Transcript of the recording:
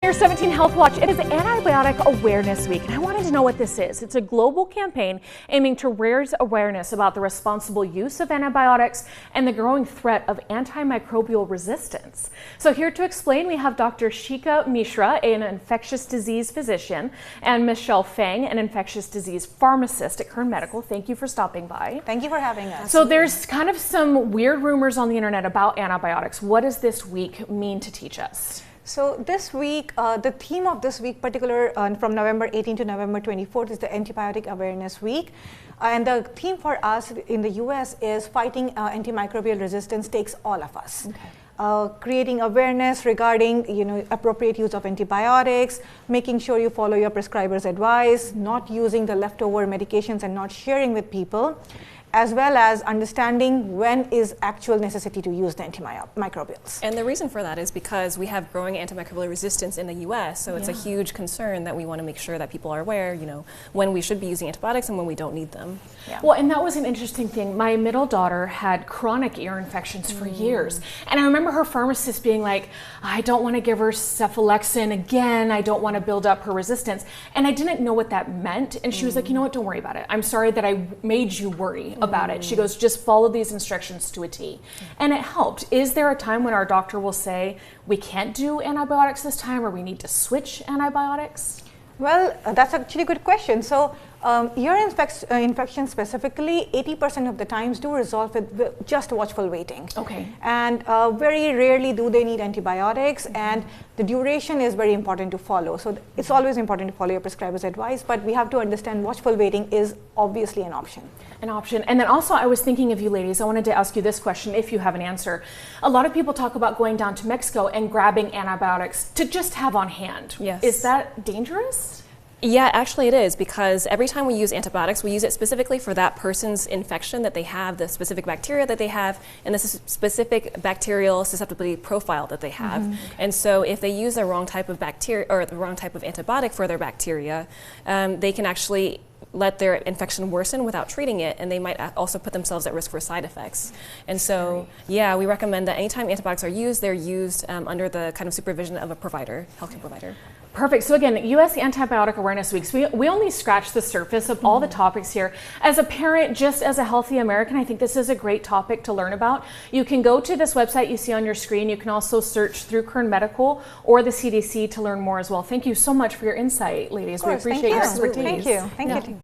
Here's 17 Health Watch. It is Antibiotic Awareness Week, and I wanted to know what this is. It's a global campaign aiming to raise awareness about the responsible use of antibiotics and the growing threat of antimicrobial resistance. So here to explain, we have Dr. Shika Mishra, an infectious disease physician, and Michelle Fang, an infectious disease pharmacist at Kern Medical. Thank you for stopping by. Thank you for having us. So there's kind of some weird rumors on the internet about antibiotics. What does this week mean to teach us? So this week, the theme of this week particular from November 18 to November 24th is the Antibiotic Awareness Week. And the theme for us in the US is fighting antimicrobial resistance takes all of us. Okay. Creating awareness regarding appropriate use of antibiotics, making sure you follow your prescriber's advice, not using the leftover medications and not sharing with people, as well as understanding when is actual necessity to use the antimicrobials. And the reason for that is because we have growing antimicrobial resistance in the US, so it's a huge concern that we want to make sure that people are aware, when we should be using antibiotics and when we don't need them. Yeah. Well, and that was an interesting thing. My middle daughter had chronic ear infections for years, and I remember her pharmacist being like, I don't want to give her cephalexin again, I don't want to build up her resistance, and I didn't know what that meant, and she was like, you know what, don't worry about it. I'm sorry that I made you worry about it. She goes, just follow these instructions to a T. And it helped. Is there a time when our doctor will say, we can't do antibiotics this time, or we need to switch antibiotics? Well, that's actually a good question. So ear infections specifically, 80% of the times do resolve with just watchful waiting. Okay. And very rarely do they need antibiotics, and the duration is very important to follow. So it's always important to follow your prescriber's advice, but we have to understand watchful waiting is obviously an option. An option. And then also I was thinking of you ladies, I wanted to ask you this question if you have an answer. A lot of people talk about going down to Mexico and grabbing antibiotics to just have on hand. Yes. Is that dangerous? Yeah, actually it is, because every time we use antibiotics, we use it specifically for that person's infection that they have, the specific bacteria that they have, and the specific bacterial susceptibility profile that they have. Okay. And so if they use the wrong type of bacteria or the wrong type of antibiotic for their bacteria, they can actually let their infection worsen without treating it, and they might also put themselves at risk for side effects. And so, yeah, we recommend that anytime antibiotics are used, they're used under the kind of supervision of a provider, healthcare provider. Perfect. So again, U.S. Antibiotic Awareness Weeks, we only scratched the surface of all the topics here. As a parent, just as a healthy American, I think this is a great topic to learn about. You can go to this website you see on your screen. You can also search through Kern Medical or the CDC to learn more as well. Thank you so much for your insight, ladies. We appreciate your expertise. Thank you. Thank you.